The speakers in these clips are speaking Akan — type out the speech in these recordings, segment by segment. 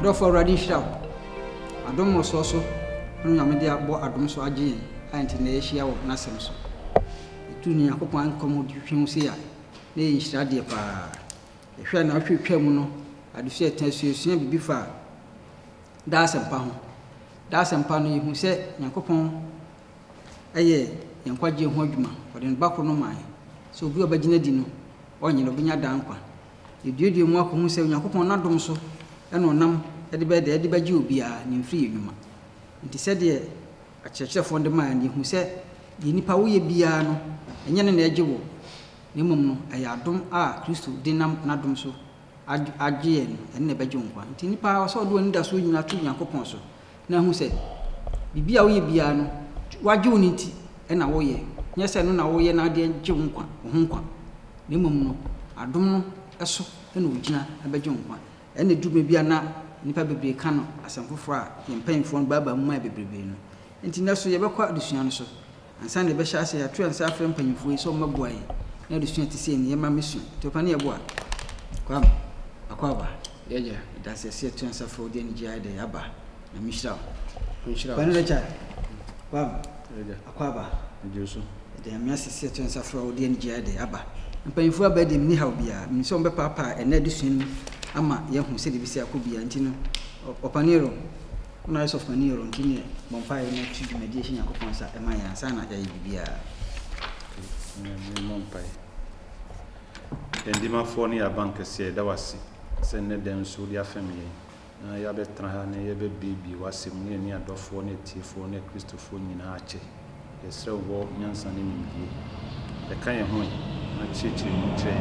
adofo already shout adom no so no nyame de abo adom so agye yen anti na ehia wo nasem so etu ni akopon ankom de hwehwu se ya na ehia de pa ehwa na hwehwa mu no adesu etansuesua bibi fa da asempa no yehu se nyankopon eye yankwagye ho adwuma ode bakro no man so obi obagina di no onye no benya dankwa eduedue mu akohu se nyankopon nadom so eno nam ede bagye obi a ne mfiri adwuma nti se de akyerɛkyerɛfo de man yehu se de nipa wo ye bia no enye ne na agye wo ne mum no aya adom a Kristo de nam nadom so agye en ene bagye nkwa nti nipa so do ani da so nyina to nyankopon so na hu se bibia wo ye bia no wagye wo nti ena wo ye nyese no na wo ye na de gye nkwa ho nkwa ne mum no adom no eso ena ogina abagye nkwa ene dube bia na nipa bebre ka no asamfofo a yempanfo no baba mu ma bebrebe no nti na so ye bekwa adusua no so ansa na be hya ase ya to ansa afre mpanfo yi so maboa yi na adusua ti se ne yema mesu to pa ne ye boa kwa akwaba yeje da se se to ansa fo de nji ai de yaba na mishra kwa ne cha kwa yeje akwaba njesu de amia se se to ansa fo de nji ai de yaba mpanfo aba de mni ha bia mi so mbe papa ena adusua ama yehu se de bisi akobia ntino opanero una is of panero ntine bompa ye na tu mediation yakopon sa ema ya sa na ya bibia bompa endima fo ni ya bank se da wasi se ne dem so dia family na ya betra ha ne ye be bibi wasi mu ne adofo ne tifo ne Christopher nyina ache yesre wo nyansa ne mbi e kan ye ho na chichi mu tre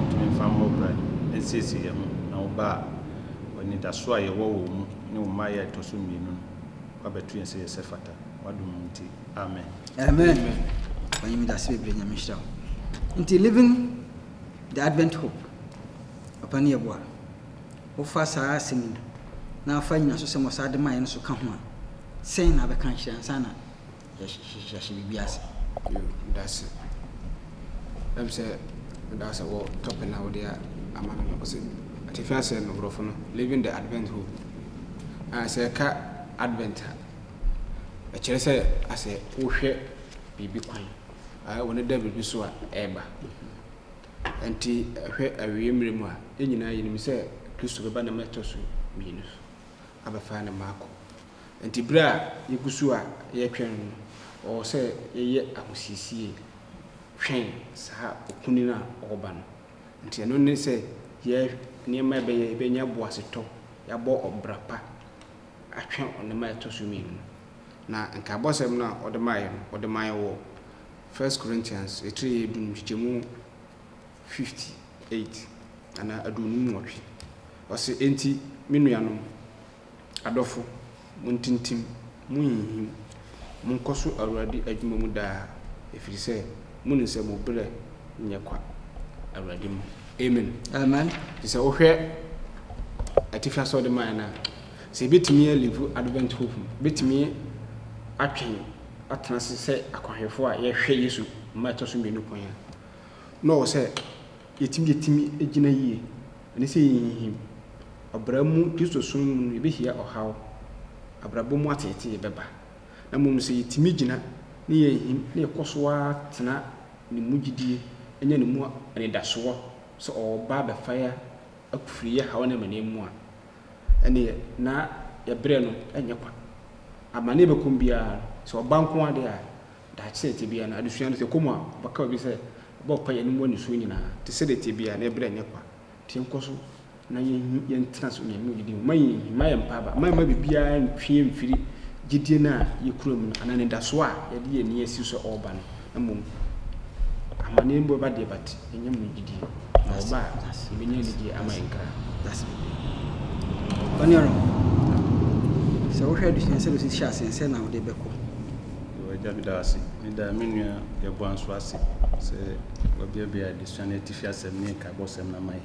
ntime family brand nsisi ye ho na oba oni da so aye wo mu ne o ma ye to so mienu kwa betu yense ye sefata wadum nti amen amen bani mi da se bebre nya mishra nti living the advent hope opani ye boa o fa sa asemi na fa nya so se mo sa de man no so ka ho a sen na be kan hia sana ya shi bibiase that's it that's what topic now there amana no so atifa se no brofo no living the advent hope say ka advent a kire se ase wo hwe bibi kwan woni da bibi so a eba enti hwe awie mremu a enyina yinim se Kristo beba na metoso minus abafa na mako enti bra yegusu a ye twen o se ye ahosisie hwen sa okuni na oba no nti eno ne se ye niema be nya boaseto ya bo obrapa atwen onema etoso minu na nka bosem na odemaye wo 1 Corinthians 3 dum chemu 58 ana adunu nwotwe ose enti menuanom adofo muntintim munhim munkoso awurade adwuma mu da efiri se munse mo bre nyekwa awurade mu amen amen se ohwe atifia so de man na se betimi live advent hope betimi atwen atenase se akwahefo a ye hwe Yesu ma toso menu kwan no se yetimi egina yie ani se yihim abramu Kristo sunu be hia ohaw abrabomu atete beba na mum se yetimi gina ne yihim ne ekosoa tena ne mugidie enya ne mu ani daso so oba be fire akufriye hawo ne manemu a ene na ye bre no enya kwa amane be kumbia so banko ade a da chete bia na adusua no se komo baka obi se bo pa ye ni mo ni so nyina te se de te bia na bre enya kwa te nkoso na ye ntena so nya mu gidi maye mpa ba ma bibia ntwe mfiri gidie na ye kurom no anane da so a ye de ye ni asi so oba no na mum amane mbo ba de bat enya mu gidi oba ibenya ligi amayenka that's Panioro so wo hwɛ adusua sɛ lo si hya sense na wo de bɛkɔ wo ja bidasi ni da menua ye boanso ase se wabiabia adusua ne tifi asɛm ne ka bɔsɛm na mai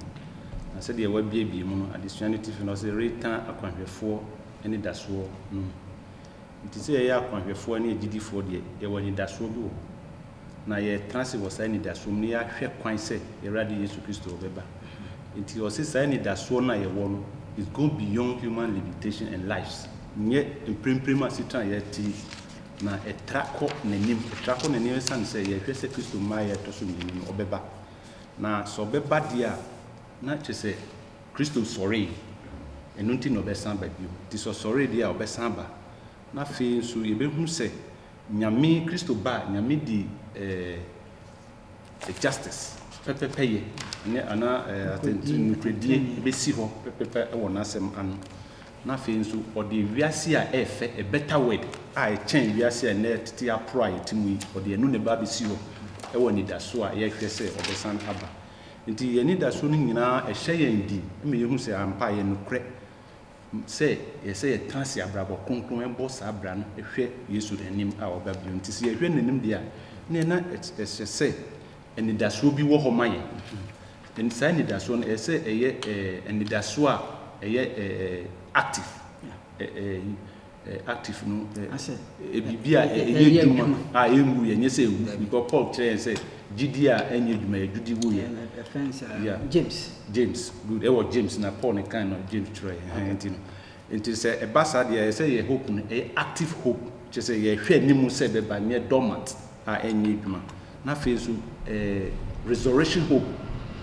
na sɛ de wabiabia mu no adusua ne tifi no se retan akwanhwɛfoɔ ne dasoɔ no nti sɛ yɛ akwanhwɛfoɔ ne agidifoɔ de ye wani dasoɔ bi wo na ye transe wo sai ni dasoɔ mu ne ya hwɛ kwan sɛ Awurade Yesu Kristo bɛba nti o se sai ni dasoɔ na ye wo no is go beyond human limitation and lives. Nye imprema sitan yeti na etrako nenim san say ye hwese Kristo maye to so nenim obeba na so beba dia na chese Kristo sorry enunti no besan ba bio ti so sorry dia obesan ba na fe so ye behu se nyame Kristo ba nyame di justice pepepe ne ana atenti nukredie besi ho pepepe e wona asem ano na fe nso odi wiase a efe a better word a chen wiase a net ti apro a yetimu odi enu ne ba besi ho e woni daso a ye hwese obesan aba nti ye ni daso no nyina e hye ye ndi me ye hu se ampa ye nukre se ye se ye transi abrabo konkron e bo sa abra no e hwe Yesu anim a obabio nti se ye hwe nanim dia ne na e se eni daso bi wo ho maye nti sa ni daso no e se eye eni daso a eye active active no bibia edwuma engu ye nyese engu because Paul tell say gidi a enye dwuma edwudi wo ye James good e was James na Paul ne kan no James try enti no enti say e basa dia say ye hope no e active hope che say ye hwe nimu say be ba ne dormant a enye dwuma na fezu resurrection hope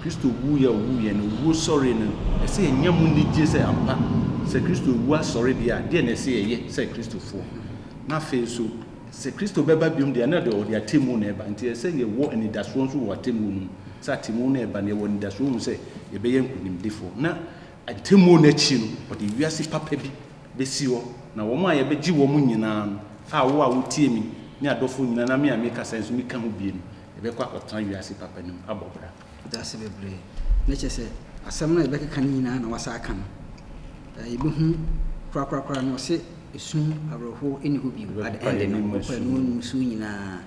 Kristo wu ye no wu sorry no e say nyamu ni je say ampa se Kristo wu sorry dia de na say ye say Kristo fo na fe so se Kristo beba biom dia na de o dia temu na eba nti say ye wo ani daso nso wo temu no sa temu na eba na ye wo ni daso no say ye be ye nkunim defo na atemu na chi no o de wiase papa bi besi wo na wo ma ye be gi wo mu nyina a wo a wo tie mi ni adofo nyina na me a me kasa nso mi ka ho bie no ye be kwa otan wiase papa nim abobra that's bebre na che se asem na ebe ka nyina na wasa aka no ebe hu kra no se esun abroho eni ho bi at end no ko no su nyina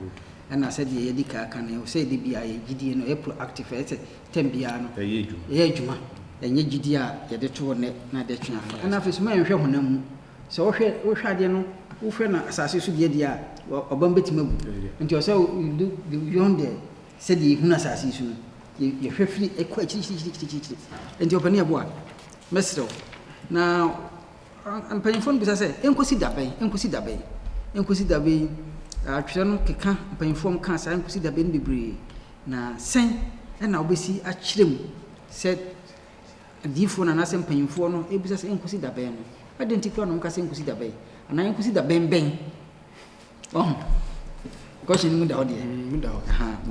ana se de yedi ka aka no se de bia ye gidie no e proactive e se tembia no ye adwuma enye gidie a ye de to ne na de twa afa ana fe so ma nhwe honam se wo hwe ade no wo hwe na asase so de dia obam betima bu nti o se beyond the se de hu na asase so ye hwefiri ekwa chiri enti opani aboa mesro na ampanyfon bisa se enkosi dabe atwere no keka ampanyfon kan sa enkosi dabe no bebre na sen na obesi akyerem se adifo na nasem panyfo no ebisa se enkosi dabe no adenti kwa no nka se enkosi dabe ana enkosi dabe ben question mu da ode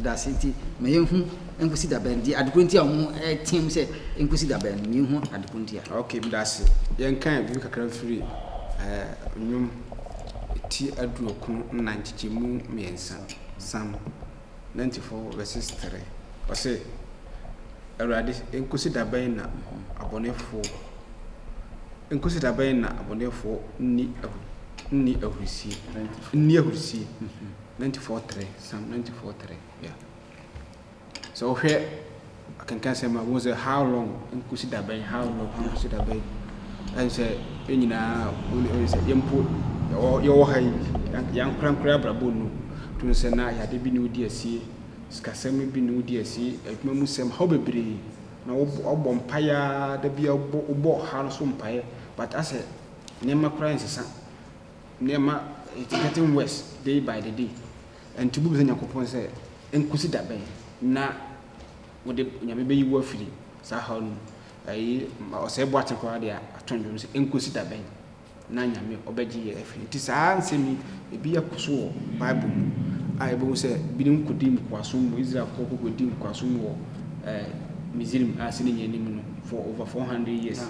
da senti me yehu enkosi dabe ndi adekunti a mu team se enkosi dabe no me yehu adekunti a okay mi da se yen kan bi kakra free nyum ti aduro kun na nchichemu miensa sam 94 verses 3 o se awrade enkosi dabe na abonefo enkosi dabe na abonefo ni ahurisi 94:3 Psalm 94:3 yeah so here I can say my was how long enkosi dabe and say enyina only say yempo yo hai yan krankra brabo no to say na ya de bi ni odi asie skasem bi ni odi asie adwuma mu sem how bebre na obbo mpaya da bia obbo ha no so mpaye but as nema kra nsesa nema it's getting worse day by the day and to bubu nyakopon say enkosi dabe na wode nyame be yiwo afiri sa ha no ai o se bo atekwa de atondwo say enkosi dabe na nyame obeji ye afiri ti sa ansemi ebi yakoso bible mu ai bo say binim kodim kwaso mu Israel kodim kwaso mu wo Mizirim asini nyenim no for over 400 years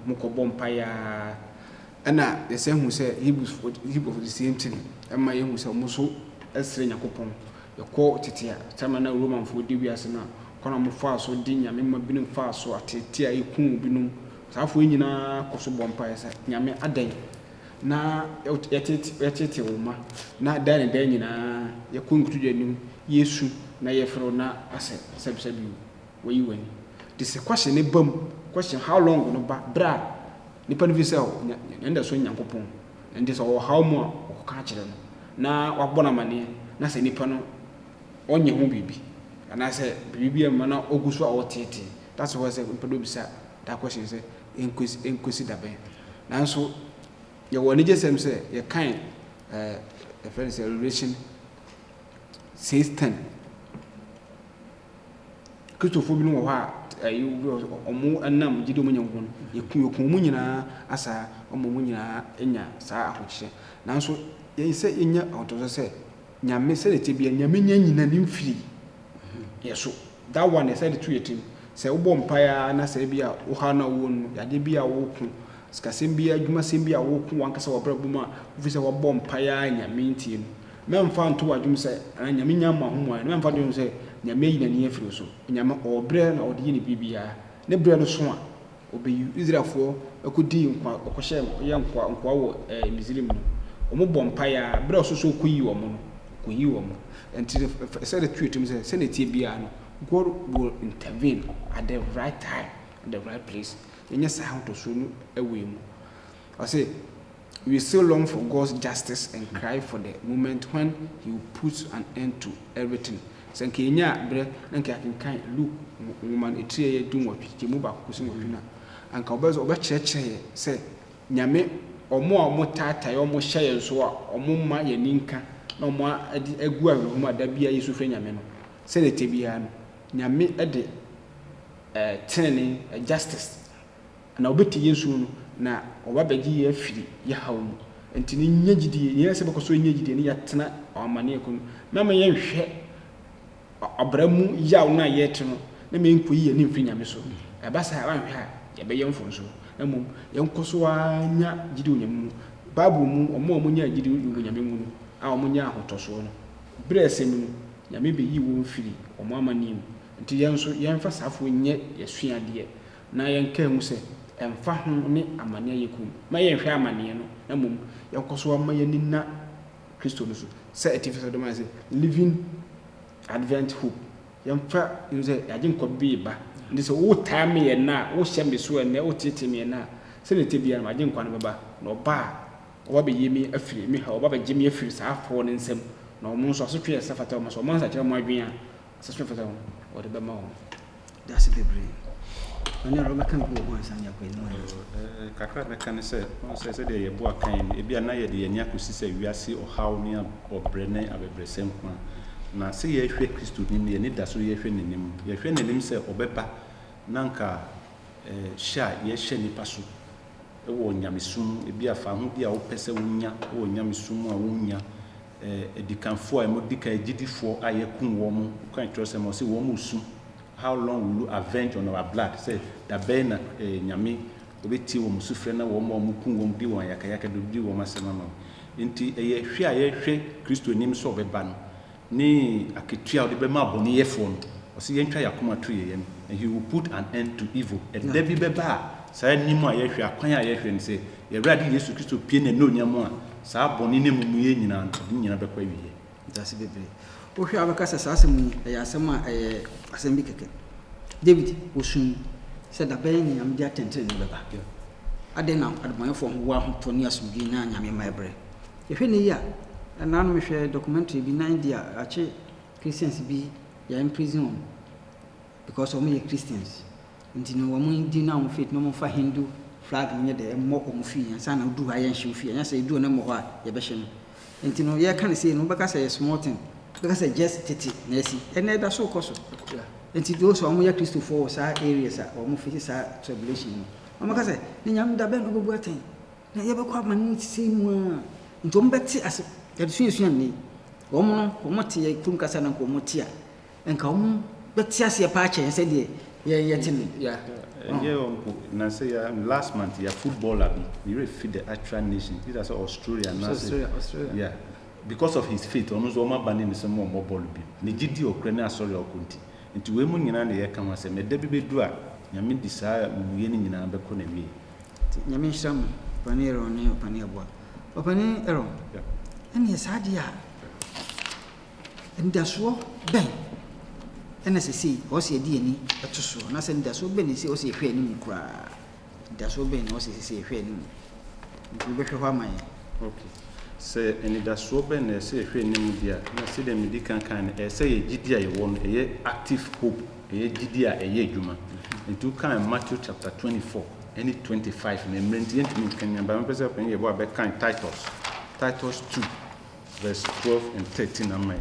mo ko bompaya ana the same who say Hebrews for the same thing ama ye hu say mo so esre nyakopon ye ko tetea tama na Roman for di wiase na kono mo fa so di nyame ma binum fa so atetea ekun binum safo nyina koso bompaya sa nyame adan na yetete wo ma na dan nyina ye kunkutu anim Yesu na ye fro na ase sebisebi we wani this question ne bam question how long no ba bra nipa no visa nyanda so nyankopon and this how more ka kire no na wabona mane na se nipa no onye ho bibi ana se bibi ma na oguso a wotete that's why say nipa do bisa that question say enkosi dabe nanso ye woni jesem se ye kan a friend say Revelation 6:10 Christopher bi no wa omo anam gidi omo nyanko no yekun mu nyina asa omo mu nyina enya saa ahoche nanso ye se enya otoso se nyame se le tebia nyame nyina nim firi yeso that one said to yetim se wo bompaya na se bia wo ha na wo no yade bia wo ku skasem bia adwuma sem bia wo ku wankasa wo brabu ma wo se wo bompaya nyame ntie no memfa nto adwum se nyame nyama ho a memfa do se nyame nyina ne afiri so nyame obre na ode yini bibia ne bre no so a obeyi Israelfo akodi nkwa okohye ye nkwa wo Muslim no omo bompaya bre so koyi wo mo no koyi wo mo enti said the truth to say netie bia no God will intervene at the right time, at the right place. And yes, how to soon away. I say, we still long for God's justice and cry for the moment when He will put an end to everything. Say, Kenya, bre, and can look, woman, a tree doing what you move back, and Cowboys over church say, Nyame, or more tata, or more share, so or more my ninka, no more a gua, whom there be a use of Nyame. Say the Tibiano. Nyame ede tene justice na obeti yesu na obabegi ye afiri ye hawo enti ni nyagidi ye se bekoso nyagidi ni yatena amane ekunu mama ye hwe abramu yawo na ye teno na me nkoyi ye ni mfiri nyame so ebasa wan hwe a ye be ye mfonso na mum ye nkoso anya gidi onyamu bible mu omo nya gidi onyame mu a omo nya ahotoso no bresem nyame be yi wo mfiri omo amane mu nti yenso yenfa safo nye yesuade na yenka hu se emfa ho ne amane yekum ma yenhwe amane no na mum yenkoso ma yenina Kristo no so se etifiso do ma se living advent hope yenfa nze yaje nkobi ba ndi se wo time ye na wo hye me so na wo tete me na se ne tebia ma je nkwane baba na oba oba be yemi afiri me ha oba be gemi afiri safo ne nsem na omo nso so twe safata omo so mansa kire mo adwen a se so fata or the Bama. That's a baby. I never can go once and you're Kakra can say, they are boa kind, a beer near the Yakusi say, we are see or how near or Brenne of a Bresem. Now, say ye fake Christo in the need that so ye friend in him. Your friend in himself or Bepa Nanka shy, ye shenny pasu. O Yamisum, a beer found the old Pesa Wunya, or Yamisum or Wunya. The can for a modica GD4 I kun woman, can't trust them or say woman soon. How long will you avenge on our blood? Say that Bena Yami, Obeti wom Sufrena, woman, Mukun, Diwan, Yakayaka, do woman, Samama. Inti a share Christo name so a ban. Nay, I could try the Bema Bonnie phone, or see enter Yakuma 3 a.m., and he will put an end to evil. And Debbie Beba, say Nimo, I acquire and say, you're ready, yes, to Christo Pin and no Yamua. Saa bonine mu ye nyina nyina bekwa wiye that's bebe o hwa abakasa sasem ya asema asem bi keke David osun said that ben nyam dia tenten ne beba ade na admoye fo ho wa ho to ne asumgi na nyame maebre ye hwe ne ya na no me hwe documentary bi na India ache Christians bi ya in prison because of me Christians ntino wo mu di na mo faith no mo fa Hindu flag nye de mo omufi ansa na du ha ye nhwe fi anya say du na mo ho a ye be hye no enti no ye kan say no beka say small thing beka say just tete na si ene da so koso enti do so omo ya Christopher sa areas a omo fi sa tribulation no omo ka say ni nyam da be no bobu aten na ye be kwa man ti mu a enti omo beti as ye de suyesu ni omo no omo te ye tum kasa na ko omo ti a enka omo beti as ye pa ache say de ye tin yeah. Now say last month your footballer we really feed the actual nation. This is Australia. Australia. Yeah, because of his faith, almost all my banning is more mobile. Nijidi Ukraine sorry or kunti. Into women in the air come and say, "Me debi be dua." Yamin desire winning in a becone me. Yamin sham panero ne panebo. Opane ero. Yeah. And yes, hadia. And that's what ben. NSC o se die ni etoso na se nda so be ni se o se hwe ni mu kra nda so be ni o se hwe ni mu be hwe ho aman okay se eni da so be na se hwe ni mu dia na se de medi kan se ye gidi a ye won ye active hope ye gidi a ye adwuma into kan Matthew chapter 24 any 25 na mmerenti yɛntumi nkanya ba mpɛ sɛ ɔpɛn yɛbɔ abɛkan Titus 2 verse 12 and 13 amai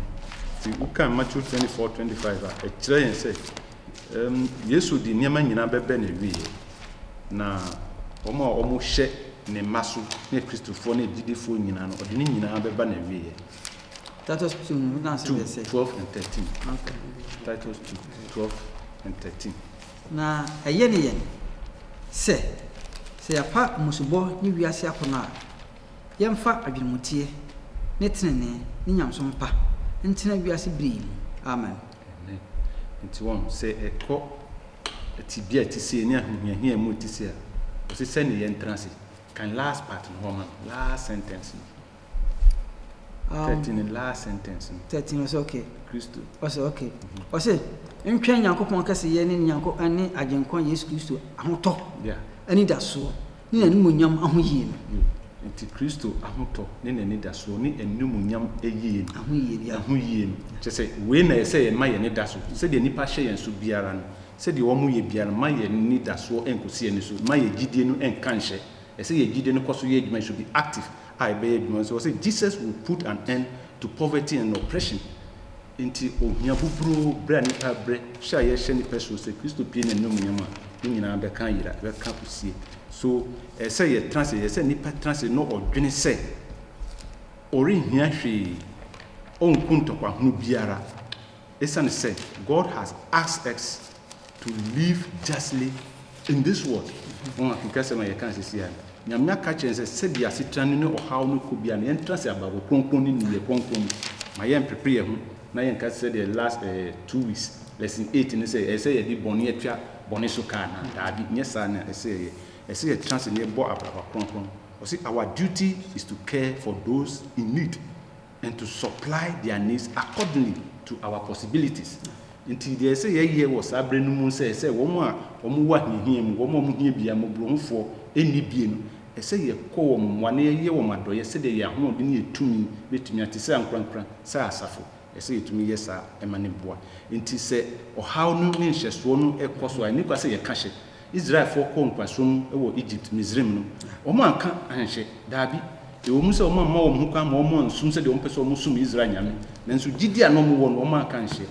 ti uka Matthew 24:25 a ɛkyerɛ yɛn sɛ Yesu di nneɛma nyinaa bɛbɛ na wie na ɔmo a ɔmo hyɛ ne mma so ne Kristofoɔ ne gyidifoɔ nyinaa no ɔde ne nyinaa bɛba na wie Titus 2 na say 12 and 13 okay. Titus 2 12 and 13 na ɛyɛ ne yɛn sɛ yɛapa musubɔ ne wiase akɔnɔ a yɛmfa adwenemutie ne tenene ne nyamso mpa ntena wiase bere mu amen nti wɔn sɛ ɛkɔ tibia ti se ne ahohiahia mu ti se a ɔsɛ sɛ ne yɛn transi kan last part no hɔ last sentence 13 last sentence 13 was okay Kristo ɔsɛ okay ɔsɛ ntwa Nyankopɔn kɛse yɛ ne Nyankopɔn ane agyenkwa Yesu Kristo ahotɔ ani da so ne animonyam ahoyie no nti Kristo ahotɔ ne n'ani da so ne animonyam eyie ahoyie no kyɛ sɛ wei na ɛsɛ yɛ ma yɛ ne da so sɛ deɛ nipa hyɛ yɛn so biara no sɛ deɛ wɔn yɛ biara ma yɛ ne da so enkosi yɛn so ma yɛ gidie no enka nhyɛ ɛsɛ yɛ gidie no kɔ so yɛ adwuma should be active a ɛbɛyɛ adwuma so sɛ Jesus will put an end to poverty and oppression nti ohia buburo bra nipa bre hyɛ yɛ hyɛ nipa so sɛ Kristo pie na animonyam a ne nyinaa bɛka yira bɛka kusie so ɛsɛ yɛ transe yɛsɛ nipa transe no ɔdwene sɛ ɔrehia hwee ɔnku ntɔkwa ho biara ɛsane sɛ God has asked us to live justly in this world wɔn akeka sɛ ma yɛka sisi a nyamnya ka kyerɛ sɛ sɛdeɛ asetran ne ɔhaw no kɔ biara yɛn transe ababo kronkron ne niyɛ kronkron ma yɛn prepare yɛn ho na yɛn ka sɛ the last 2 weeks lesson 8 ne sɛ ɛsɛ yɛ di bɔne atwa bɔne so kaa na daabi nyɛ saa na ɛsɛ yɛ ɛsɛ yɛ transe ne bɔ abraba kronkron ɔsɛ our duty is to care for those in need and to supply their needs accordingly to our possibilities nti deɛ ɛsɛ yɛyɛ wɔ saa bere no mu sɛ wɔn a wɔn wɔ ahihia mu wɔn a wɔn hia bia mɔbrohofoɔ ɛnni bie no ɛsɛ yɛ kɔ wɔn mmoane yɛyɛ wɔn adɔyɛ sɛdeɛ yɛ ahoɔden ne yɛtumi bɛtumi ate sɛ ankorankora sɛ asafo ɛsɛ yɛtumi yɛ saa ɛma ne boa nti sɛ ɔhaw no ne nhyɛsoɔ no ɛkɔ so a ne kwa sɛ yɛka hyɛ Israelfoɔ kɔ nkwasom ɛwɔ Egypt Misraim no wɔn anka ahyɛ daabi ɛwɔ mu sɛ wɔn amma wɔn ho kwan ma wɔn ansum sɛ deɛ wɔn pɛ sɛ wɔn sum Israel nyame nanso gyidi a no wɔn no wɔn anka nhyɛ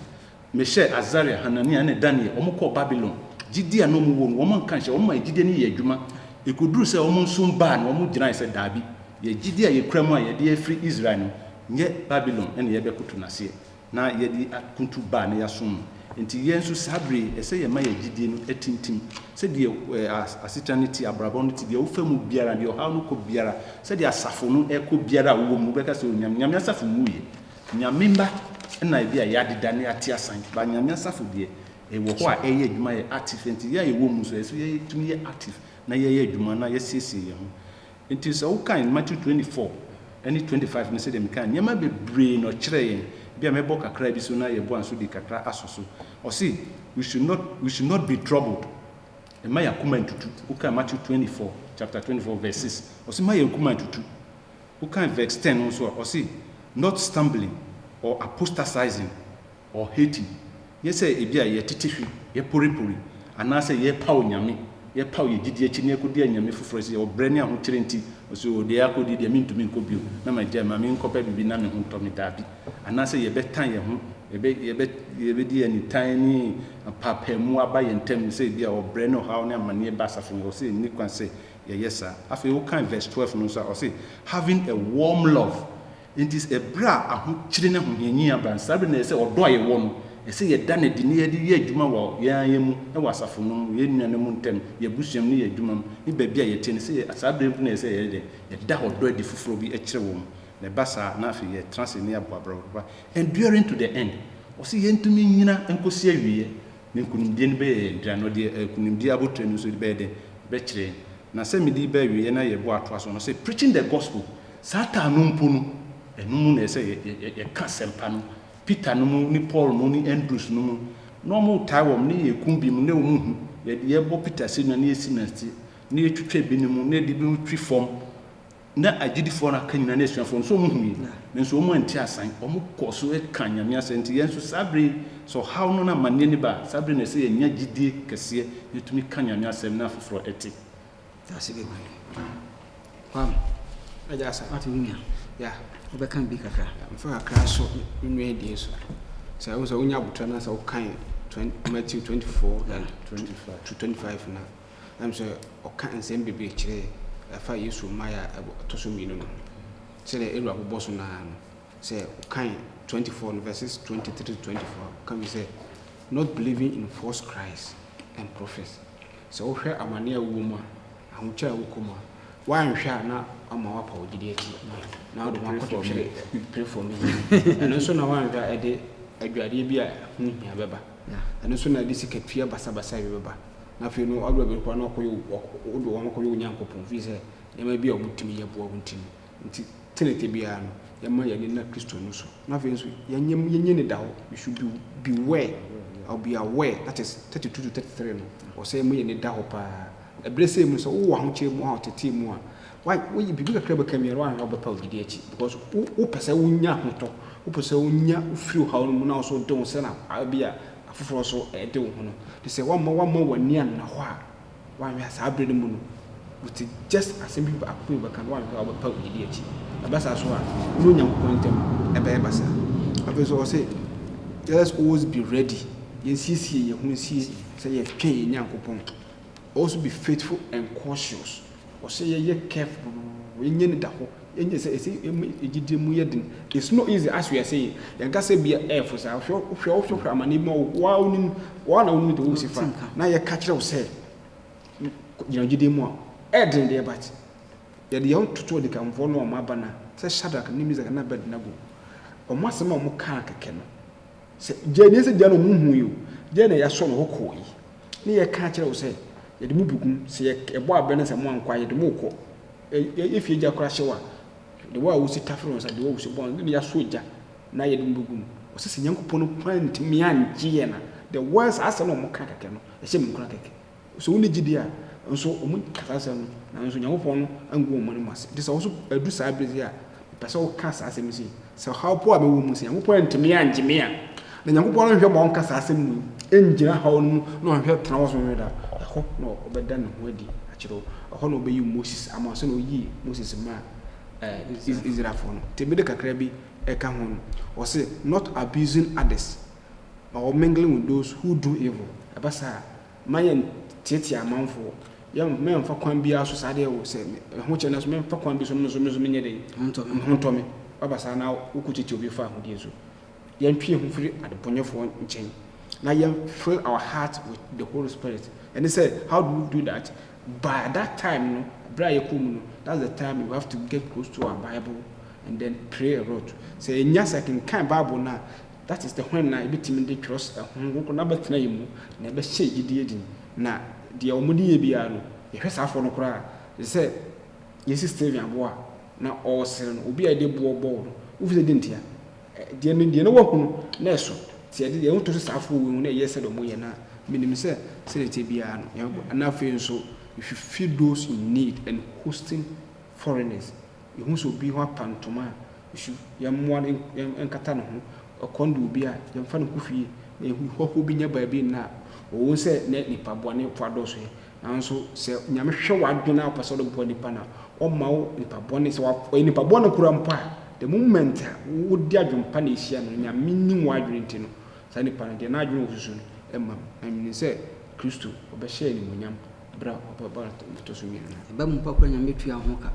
Mehyɛ Azaria Hanania ne Daniel wɔn kɔ Babylon gyidi a no wɔn no wɔn anka nhyɛ wɔn ma gyidi ne yɛ adwuma ɛkɔduru sɛ wɔn nsum baa na wɔn gyina sɛ daabi yɛ gyidi a yɛkura mu a yɛde afiri Israel no nyɛ Babylon ɛna yɛbɛkoto naseɛ na yɛde akuntu baa ne yɛasom nti yɛn nso saa bere ɛsɛ yɛ ma yɛ gyidie no atintim sɛdeɛ aseta ne ti abrabɔ no ti deɛ wofa mu biara deɛ ɔhaw no kɔ biara sɛdeɛ asafo no ɛkɔ biara a wɔ mu bɛka sɛ nyame asafo mu yɛ nyame mba ɛna ebi a yɛadeda ne ate asan ba nyame asafo deɛ ɛwɔ hɔ a ɛyɛ adwuma yɛ active nti yɛ ɛwɔ mu so ɛsɛ yɛ tumi yɛ active na yɛyɛ adwuma na yɛsiesie yɛn ho nti sɛ wokan Matthew 24 ɛne 25 no sɛdeɛ meka nneɛma bebree na ɔkyerɛ yɛn bia mebɔ kakra bi so na yɛbɔ anso de kakra asoso ɔse we should not be troubled ɛma yɛ akoma ntutu wokan Matthew 24 chapter 24 verse 6 ɔse ma yɛ akoma ntutu wokan verse 10 nso a ɔse not stumbling or apostatizing or hating yɛ sɛ ebi a yɛtete hwi yɛporepore anaasɛ yɛpaw nyame yɛpaw yɛ gyidi akyi ne yɛkɔdi anyame foforɔ sɛ ɔbrɛ ne ahokyerɛ nti ɔsɛ ɔde akɔdi deɛ mentumi nkɔ bio na magya ma menkɔpɛ bibi na me ho ntɔ me daabi anaasɛ yɛbɛtan yɛn ho yɛbɛdi anitan ne apapaamu aba yɛn ntam sɛ bi a ɔbrɛ ne ɔhaw ne amanneɛ ba asafo no ɔsɛ nni kwan sɛ yɛyɛ saa afei wokan verse 12 no nso a ɔsɛ having a warm love nti ɛberɛ a ahokyere ne ahohianyi aba saa bere na ɛsɛ ɔdɔ a yɛwɔ no ɛsɛ yɛda ne de ne yɛde yɛ adwuma wɔ yɛn mu ɛwɔ asafo no mu yɛn nnuane mu ntam yɛbusuam ne yɛ adwuma mu ne baabi a yɛte ne sɛ saa bere no ɛsɛ yɛde yɛda ɔdɔ adi foforɔ bi akyerɛ wɔn na ɛba saa na afei yɛ transe ne aboabraba enduring to the end ɔsɛ yɛntumi nyina nkɔsi awieɛ ne nkonimdie no bɛyɛ dran no deɛ nkonimdie abotire no nso bɛyɛ de bɛkyerɛ na sɛ mede bɛ awieɛ na yɛbɔ atoa so no sɛ preaching the gospel saa taa no mpo no ɛno mu na ɛsɛ yɛka sɛmpa no Peter no mu ni Paul no ni Andrews no mu na ɔmo taa wɔm ne yɛ kumbi mu ne ɔmo hu yɛbɔ Peter sɛ na ne yɛsi nante ne yɛtwitwa bi ne mu ne de bi twi fam na agyidifoɔ no aka nyina ne asuafoɔ nso ɔmo hu yi nanso ɔmo anti asan ɔmo kɔ so ka nyame asɛm nti yɛn nso saa bere so how no na amanneɛ ne ba saa bere na ɛsɛ yɛnya gyidie kɛseɛ yɛtumi ka nyame asɛm na afoforɔ ɛte That's it. Wow. I just What do you mean? yeah. We can be kaka. For a crash in radius. So I was only able to answer kind Matthew 24 and 25 to 25 now. I'm sure or can't send baby chair. I find you so my to so mean. Say the area of Boston. Say kind 24 verses 23 to 24. Can we say not believing in false Christ and prophets? So here I'm a near woman. I'm child wukuma. Why shall not a more power did now the one for me pray for me. And also now I'm a day a gradibia beba. And also now this is fear basabasa beba. Now if you know all the one of you one of you young couple visa, there may be a good to me a poor team. Tinity biano, your mother did not Christian. Nothing yen doubt. You should beware. I'll be aware that is 32 to 33 or say me in the doubt. A blessing so one chair more to team more. Why will you be a crab came around of the public because who pass a winya who pass a winya through how now so don't send up. I'll be a for so a do. They say one more near now. Why has I been the moon? Which is just as simple as we can one of the public idiot. A bass as well, no young point a babasa. I was say, let us always be ready. You see, you see, say a pay in young coupon. Also be faithful and cautious. Or say ye careful when you need that hole. And you say, it's not easy as we are saying. You can say be a air for self. If you also from an more one only to Lucifer. Now you catch it, say, you know, you did more. Adding there, but you're the own tutor they can follow my banner. Say, Shadrach, name is a number nabu. Or must more can't can. Say, Jenny is a general moon you. Jenny, I saw no koi. Near catcher will say. The Mubukum say a boy banners and one quiet moko. If you just crash one, the war will sit tougher as the war was born, then you are soldier. Now you don't was a young pony plant me and Giana. The worst as a normal cacano, a same crack. So only Gidia, and so Casasan, and so young upon and woman must. This also a do cyber here. Paso cast as a see. So how poor a woman say, who point to me and Jimia. The young upon of your monk as engine how no help trouncing with her. No, but then ready actually. A honor be you Moses, a mason ye Moses man is that phone. Tibideka crabby a camon or say not abusing others or mingling with those who do evil. A bassa, Mayan Titia Mountful. Young men for Quan be our society will say, which and as men for Quan be so many day. Tommy, Abassa now who could it be found with you? Young people free at the point of one chain. Now you fill our hearts with the Holy Spirit. And they said, how do we do that? By that time, that's the time you have to get close to our Bible and then pray a lot. Say, yes, I can Bible now. That is the when I be timid cross a home, never claim, never say you did. Now, the Omudi Biano, if it's half on a cry, they said, yes, it's Stevie and Bois. Now, all seven will be a dear ball. Who didn't hear? The end, you know what? Nesso. See, I want to suffer when they yes, or Moyana. Meaning, say, Biano, and now feel so. If you feel those in need and hosting foreigners, you must be one pantoma. You should young one in Catano, or Condu Bia, young fan Kufi, who hope will be nearby being now. Or say, Netly Pabuani Padosi, and so say, Yamasho, I do now pass on the body panel, or Mao, the Pabuanis, or any Pabuana Kurampa. The moment would judge on Panisian and your meaning wide rentino. Sani Pan, the Nigel soon, Emma, I mean, say, Christo, or Bashir, Munyam. Bra to sumi ba mu pakura nya metua ho ka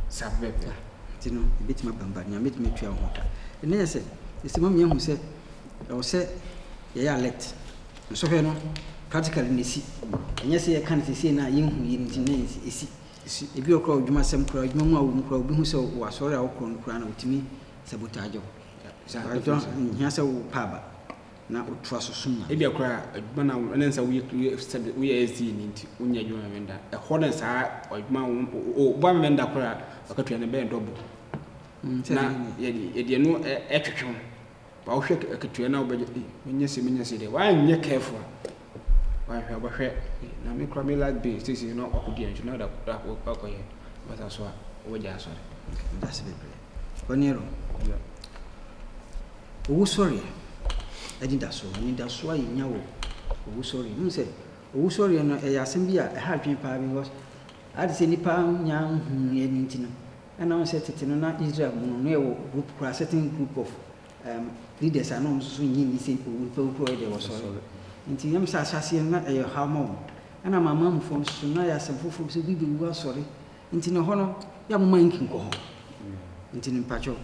sabe ti no betima bamba nya metua ho ka ene yese esima me hu se o se ye ya alert so hwe no practically nesi enye se ye kan se na ye hu ye nti na esi ebi okra odwuma sem kra odwuma mu awu kra obi hu se wo asori a wo kro no kra na otimi sabotage so I don't nya se wo paba na otua so sum na ebi akra adwuma na nensa we SD ni nti unya adwuma menda e hono sa adwuma o ba menda kra akatua ne be dobo na ye no etwetwe ba wo hwe akatua na wo be nya se de wa nya careful wa hwe ba hwe na me kra me like be say no akodi anju na da akoye ba so wo ja so that's it bonero wo sorry I did that so I know. Oh, sorry. You say, oh, sorry, and I assume be a happy because ade sɛ nipa nya hu yɛ nintino ana on sɛ tete no na Israel mu no yɛ group kra certain group of leaders anom so nyi ni sɛ nipa kro yɛ de wɔ sɔre nti yam sɛ asase na ɛyɛ hama ana mama mu fo so na yɛ asɛm foforo sɛ bibi wu asɔre nti no hɔ no ya mo man kin kɔ hɔ nti ni mpacho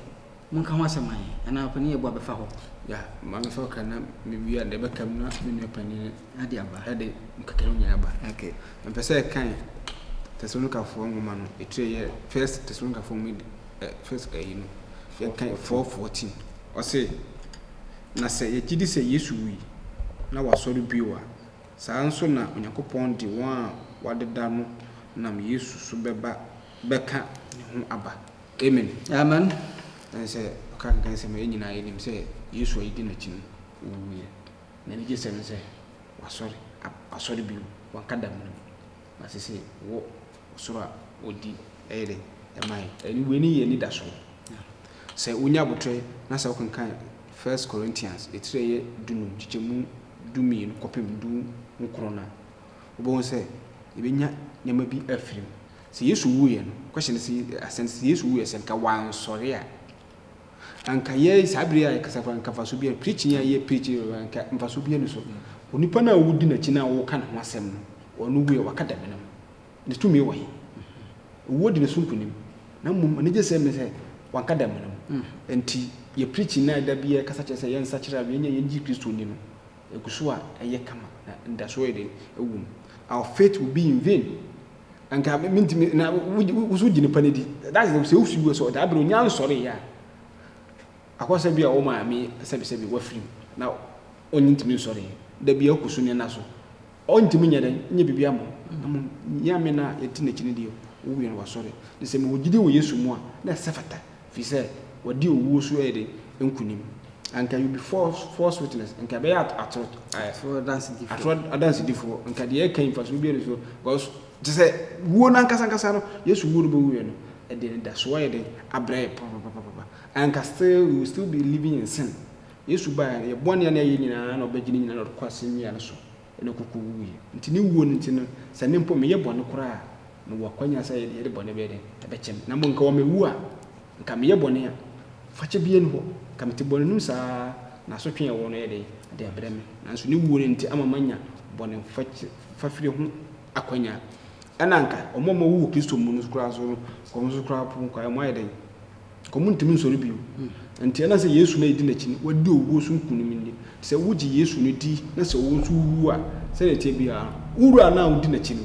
mun ka ho asɛm ayi ana pani yɛ bo abefa hɔ ya mama fa kana me wia de bekam na me nua pani ade aba ade nkakaro nya aba okay mpɛsɛ kan Thessalonica fo ngoma no etre first Thessalonica fo mu first you know yɛ kan 4:14 ɔse na sɛ yɛgidi sɛ Yesu wi na wasɔre biwa saa nso na Onyankopɔn de wɔn a wadeda no nam Yesu so bɛka ne ho aba amen amen sɛ kan sɛ me nyina yɛ nim sɛ Yesu ayidi na kyin wuye na ne gese sɛ wasɔre biwa wanka dam no masese wo soro a odi ɛyɛ ɛmai ɛni weni yɛ ni da so sɛ unya botre na sɛ wokenkan 1 Corinthians etre yɛ dunum chichemu dumi no kopem du nkrona obo sɛ ebenya nyama bi afirim sɛ Yesu wuye no question sɛ asense Yesu wuye sɛ nka wansɔre a anka yɛ sabri a kasa fa nka fa so bi preaching a yɛ preach anka mfa so bi no so onipa na wudi na kina wo ka na ho asɛm no ɔno wuye wakada menam ne tumi wɔ yi wodi ne sunkunim na mum ne gye sɛ me sɛ wakada menam enti ye preaching na da bi kasa kyerɛ sɛ yɛn sa kyerɛ abi yɛn gyi Kristo ni no ekuso a ɛyɛ kama na ndaso yɛ de ewum our faith will be in vain anka mintimi na wusu gyi ne panedi that is the say usu so da bro nyan sɔre ya akwasa bi a o ma me sɛbi wa film na onyintimi sɔre da bi akusu ne na so onyintimi nya den nya bibia mo nya me na yɛti na kyini dio wo wi na wasɔre de sɛ me wogidi wo Yesu mu a na sɛfata fi sɛ wadi owo so yɛ de nkunim anka you be false witness anka be for dance diffo anka de kan fa so bi so because to say wo na nkasa no Yesu wo no be wo no e de da so yɛ de abrɛ papa anka still we will still be living in sin Yesu ba yɛ bɔne na yɛ nyina na obagini nyina na kwase mi ya no so ene kuku wo yɛ nti ne wo no nti no sɛ ne mpo me yɛ bɔne kora na wakwanya sɛ yɛ de bɔne be de ɛbɛkyem na mo nka wo me wu a nka me yɛ bɔne a fache bie no ho kamete bɔne num saa na so twen wo no yɛ de abrɛ me nanso ne wo no nti ama manya bɔne fafiri ho akwanya ananka omomo wu Kristo mu no kura so ko so kura pu kwa mo yɛ de ko mun timi nsori bio nti ana sɛ Yesu na edi na kyi wadi owo so nkunu mi ndi sɛ wuji Yesu no di na sɛ wo so wu a sɛ ne tie bia wuru ana wudi na kyi no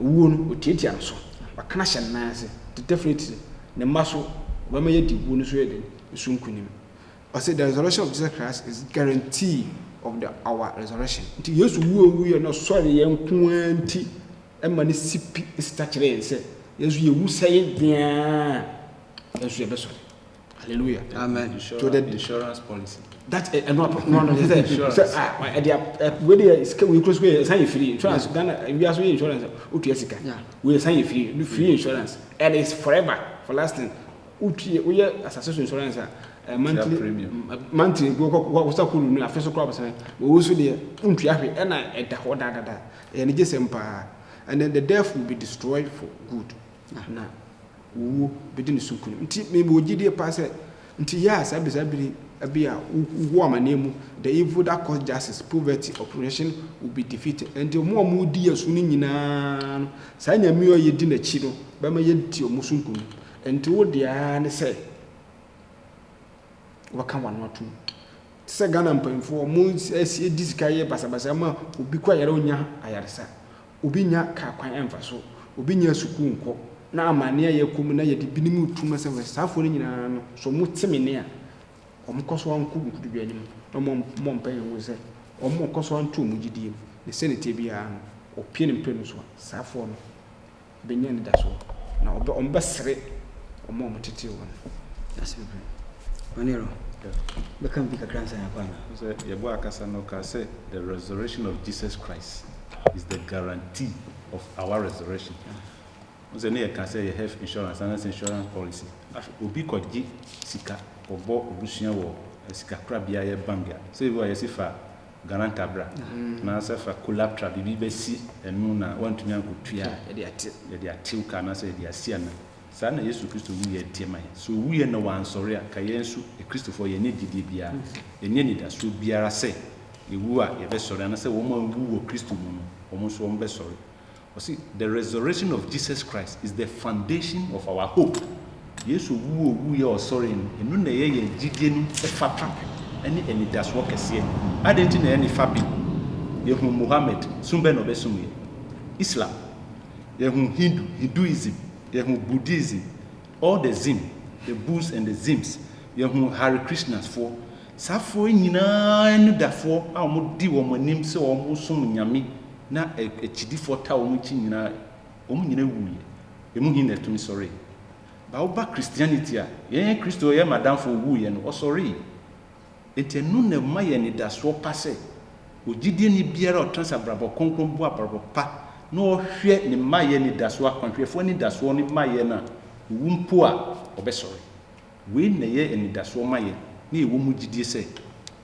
owo no otietia no so wakana hyɛ nan ase definitely ne maso wama yɛ di wo no so yɛ de so nkunim I said the resurrection of Jesus Christ is guarantee of our resurrection nti Yesu wu yɛ no sɔre yɛ nko anti ɛma ne sipi stachire sɛ Yesu yɛ wu sɛ dia Yesu yɛ bɛsɔre hallelujah amen to the insurance policy that no we dey we close we sign free insurance Ghana we are so insurance otua sika we sign free insurance and it's forever for lasting otua we association insurance monthly go so cool no afeso crop say we so dey otua hwe e na eda ho da e ne gesem pa and then the death will be destroyed for good na wo bedin sunkunu nti me bo gidie pa say nti ya sabisabiri abia wo amanemu the evil that cause justice poverty oppression will be defeated and mo di yasu ni nyina no sa nyame yo yedi na chi no ba ma yedi omo sunkunu nti wo dia ne say waka wano atu se Ghana mpamfo mo asie disikaye basabasa ma obi kwa yare onya ayaresa obi nya ka kwan emfa so obi nya suku nko na amane ya kum na yedi binimu tuma se safo ni nyina no so mo temene a omkoso anku nkudu anim no mo mpan wo se omkoso antu mu gidie ne senete bia no opie ne mpenu so safo no benya ne da so na ombesere omo motete wo that's it Manero become big grandson akwana so yebo akasa no ka say the resurrection of Jesus Christ is the guarantee of our resurrection so ne ka say you have insurance and insurance policy obi koji sika obo obusua wo sika kra bia ye banga so you are sifa garanta bra na sɛ fa collaptra bibi bɛsi ɛno na wantumi ankotua yɛde atew ka na sɛ yɛde asi ana saa na Yesu Kristo wu yɛ tie ma yɛ so wu yɛ na wansɔre a ka yɛn nso Kristofoɔ yɛ ne didi biara ɛne ne da so biara sɛ ewu a yɛbɛsɔre ana sɛ wɔn a wu wɔ Kristo mu no wɔn nso wɔn bɛsɔre. See, the resurrection of Jesus Christ is the foundation of our hope. Yesu wu yɛ ɔsɔre no ɛno na yɛ gyidie no ɛfa pa ɛne anidasoɔ kɛseɛ ade nti na yɛ ne fa bi yɛhu Muhammad sumbe na ɔbɛsum yɛ Islam yɛhu Hinduism yɛhu Buddhism all the Zim the Budds and the Zims yɛhu Hare Krishnas for safoɔ nyinaa ne dafoɔ a wɔn di wɔn anim sɛ wɔn som nyame na echidifoɔ ta wɔn akyi nyinaa wɔn nyinaa wu yɛ emu hin na ɛtumi sɔre ba woba Christianity a yɛn Kristo yɛ madamfo wu yɛ no ɔsɔre enti ɛno na ma yɛ ne dasoɔ pa sɛ ogyidie ni biara ɔtransa brabɔ konkron bu abrabɔ pa na ɔhwɛ ne ma yɛ ne dasoɔ akwanhwɛfoɔ ne dasoɔ ne ma yɛ na wu mpo a ɔbɛsɔre wei na yɛ ne dasoɔ ma yɛ na ɛwɔ mu gyidie sɛ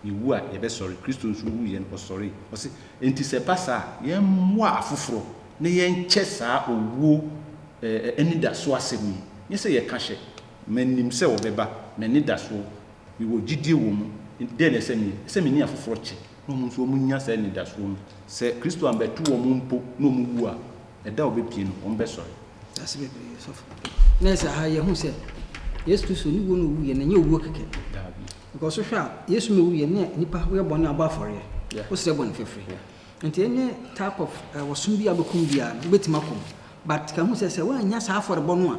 ewu a yɛbɛsɔre Kristo nso wu yɛ no ɔsɔre ɔse enti sɛ ba saa yɛn mmoa afoforo na yɛn kyɛ saa owuo ɛne dasoɔ asɛm yi nyɛ sɛ yɛka hyɛ manim sɛ wɔbɛba na ne dasoɔ yɛwɔ gyidie wɔ mu dɛn na sɛ me ni afoforo kyɛ na ɔmo nso ɔmo nya sɛ ne dasoɔ mu sɛ Kristo ambɛto wɔn mpo na ɔmo wu a ɛda ɔbɛpie no ɔmo bɛsɔre that's bebree sɔfo na ɛsɛ ha yɛhu sɛ Yesu Kristo ni wo no wu yɛ na nyɛ owuo kɛkɛ because so hwɛ a Yesu me wu yɛ ne nipa yɛ bɔ ne abɔ afɔre wo sɛ bɔ ne fɛfɛ nti any type of wɔsom bi abɛkum bi a wobɛtumi akom but ka hu sɛ woanya saa afɔre bɔ no a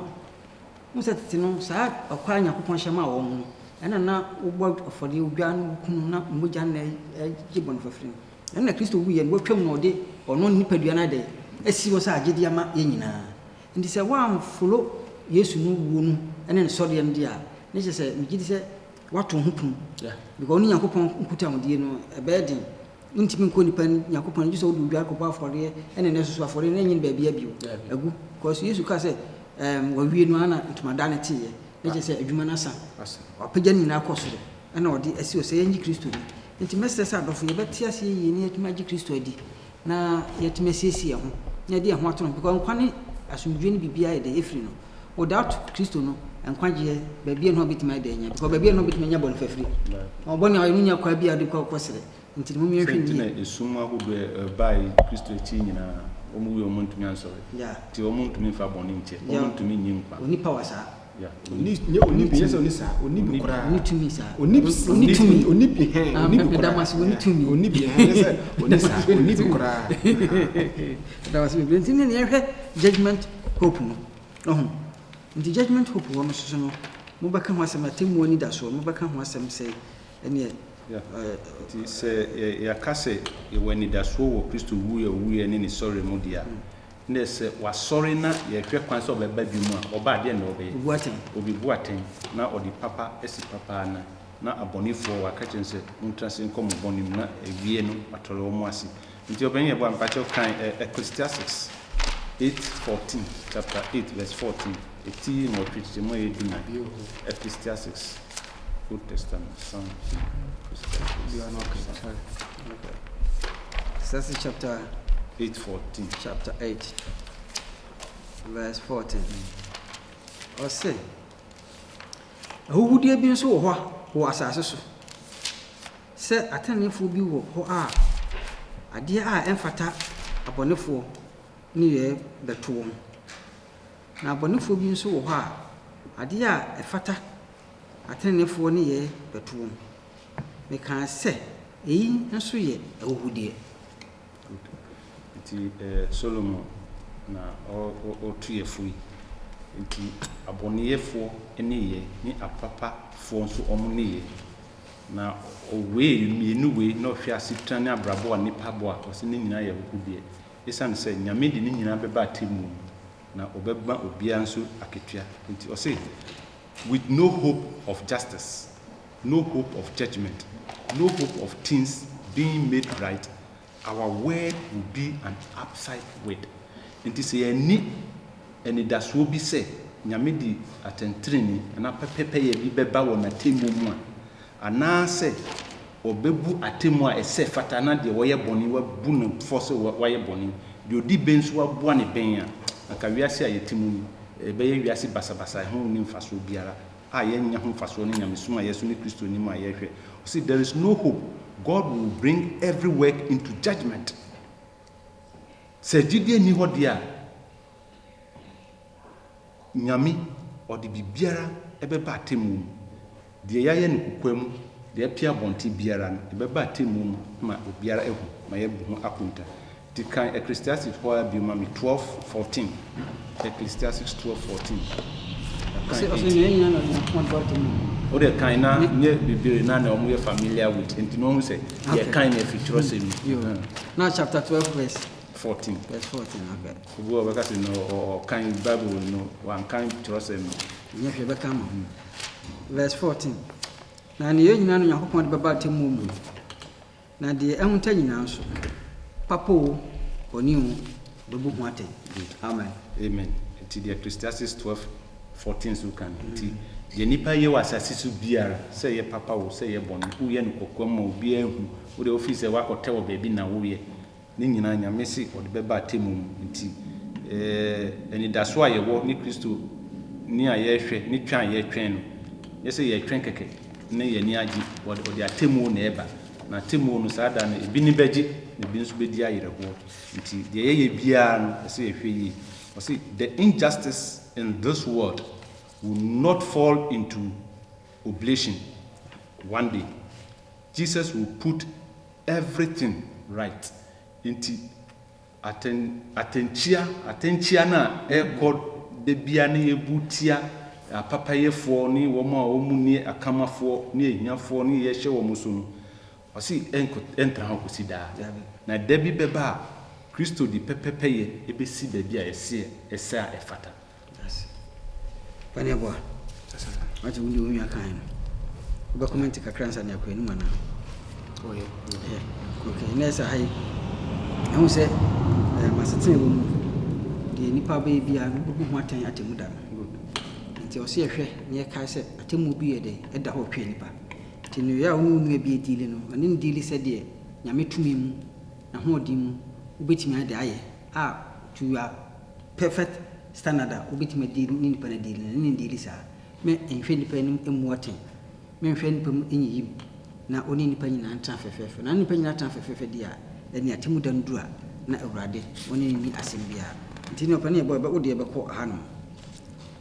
hu sɛ tete no saa ɔkwa Nyankopɔn hyɛ ma wɔn no ɛna na wobɔ afɔre odwa no kunu na mogya na gye bɔ ne fɛfɛ ɛna Kristo wu yɛ no wɔtwam na ɔde ɔno nipa dua na de asi wɔ sɛ agyedi ama yɛ nyinaa nti sɛ wɔamfolo Yesu no wuo no ɛne ne sɔre no de a ne kyerɛ sɛ megye di sɛ wato ho pum because ni Nyankopɔn nkutamdie no ɛbɛyɛ den ntimi nko nipa Nyankopɔn gye sɛ wode odwa kɔbɔ afɔre ɛne ne soso afɔre na nyin baabi abio agu because Yesu ka sɛ wawie no ana ntomada ne teyɛ ne kyerɛ sɛ adwuma no asa wapagya no nyinaa kɔ soro ɛna ɔde asi wɔ sɛ yɛnyi Kristo di nti mɛsɛ sɛ adɔfo yɛbɛte ase yie ne yɛtumi agye Kristo adi na yɛtumi asiesie ho na yɛde ɛho ato no because nkwa ne asomdwe no biribiara yɛ de ɛfiri no without Kristo no nkwagye baabi no obetimi ada nya because baabi no obetimi nya bɔ no fafiri ɔbɔ ne ayɛ nya kwa bi ade kɔ kɔsere nti mo mi hwɛ ni nti esum ahodo bai Kristo echi nyina ɔmo wi ɔmo ntumi ansɔre ti ɔmo ntumi fa bɔ ne nche ɔmo ntumi nyi nkwa oni power sa oni yesa oni sa oni bi kora oni tumi sa oni bi he oni bi kora da mas oni tumi oni bi he yesa oni sa oni bi kora da was bi nti ne yɛhwɛ judgment hope no ɔho nti judgment hope wɔ no so no mo bɛka ho asɛm atemu ani da so mo bɛka ho asɛm sɛ ɛne ti sɛ yɛaka sɛ yɛwɔ anidasoɔ wɔ Kristo wuiɛ ne ne sɔre mu dia ne sɛ wasɔre na yɛhwɛ kwan sɛ ɔbɛba bi mu a ɔba adeɛ na ɔbɛyɛ obi bu atɛn na ɔde papa asi papa na abɔnefoɔ waka kyerɛ sɛ montra se nkɔ mo bɔne mu na awie no atɔre wɔ mu ase nti ɔbɛnyɛ bɔ ampakyɛw kan Ecclesiastes 8:14 chapter 8 verse 14 eti mo twitche mo edina Ecclesiastes Old Testament Psalm Ecclesiastes chapter 8:14 chapter 8 verse 14 ɔsɛ ahudie bi nso wɔ hɔ wɔ asase so sɛ atanefo bi wɔ hɔ a adeɛ a ɛmfata abɔnefoɔ ne yɛ bɛto wɔn na abɔnefoɔ bi nso wɔ hɔ a adeɛ a ɛfata atenefoɔ ne yɛ bɛto wɔn meka sɛ eyi nso yɛ ahudie nti Solomon na ɔto yɛ fui nti abɔnefoɔ ne yɛ ne apapafoɔ nso ɔmo ne yɛ na ɔwee mmienu wei na ɔhwɛ ase tran ne abrabɔ a nipa bɔ a ɔsɛ ne nyinaa yɛ ahudie ɛsiane sɛ nyame de ne nyinaa bɛba atemu na ɔbɛba obiara nso aketua nti ɔsɛ with no hope of justice no hope of judgment no hope of things being made right our word will be an upside word nti sɛ yɛni anidasoɔ bi sɛ nyame de atɛntereni na pɛpɛpɛ yɛ bi bɛba wɔ n'atemu mu a anaasɛ obebu atemu a ese fata na de woye boni wabu no force woye boni de odi ben so wabu ne ben a aka wiase a yetimu ebeye wiase basabasa ho ni mfaso biara a yenya ho mfaso ne nyamesuma yesu ne Kristo ni ma yehwe. See, there is no hope. God will bring every work into judgment. Se jide ni ho dia nyame odi bibiara ebeba atemu de yaye ne kokwam de apia bonti biara no ebeba atemu ma obiara ehu ma yebu ho akunta. The kind Ecclesiastes for be mami 12:14. Ecclesiastes 12:14. O de kind na nye bibiri na na omo familiar with enti no hu say ye kind e feature say now chapter 12 verse 14. Verse 14, okay. Ubu abakati no or kind Bible no one kind feature say nye hwe beka ma. Verse 14. Na ne nyina no Yakobon de baba temu mu. Na de ehunta nyina nso. Papo oniu bebu ho aten. Amen. Amen. Enti the Ecclesiastes 12:14 so kan enti de nipa ye wasase so biara say ye papa wo say ye bonu wo ye no kokwam ma obi ahu wo de office e wakote wo bebi na wo ye ne nyina nyame se wo de beba atemu enti eni daso a ye wo ni Kristo ni a ye hwe ni twan ye twen no ye say ye twen keke ne ye ni agi wo de atemu na eba na atemu no sada na ebi ni beji ebi nso bedi ayere ho nti de ye biara no say ye hwe yi o say the injustice in this world will not fall into oblivion. One day, Jesus will put everything right. Into attentia na God de biane ebutia papa ye fo ni wo ma o mu ni akamafo ni ehiafo ni ye hye wo muso no. O si entra ho kusida. Na debi beba Kristo di pepepe ye ebesi baabi a ese a efata. Pani abo. Ati wundi wumi akan. Ba comment kakra nsa ne akwa ni mana. Oh yeah. Okay, nessa hai. Ehu se masete wo mu. De nipa ba bia no bu ho atan atemu da. Nti o se ehwe ne kai se atemu bi ye de eda ho twa nipa. Nti no ya onu nu bi edile no. Ani ndili se de nyame tumi mu na ho odi mu ubetimi ade aye. To your perfect standard ubetimi di ni nipa na di ni ndili sa. Me enhwe nipa ni emu aten. Me enhwe nipa mu enyiyim. Na oni nipa nyina ntan fefefe na nipa nyina ntan fefefe dia eni atemu da ndura na awrade oni ni asem bia nti ne opane ebo wo de ebekọ ha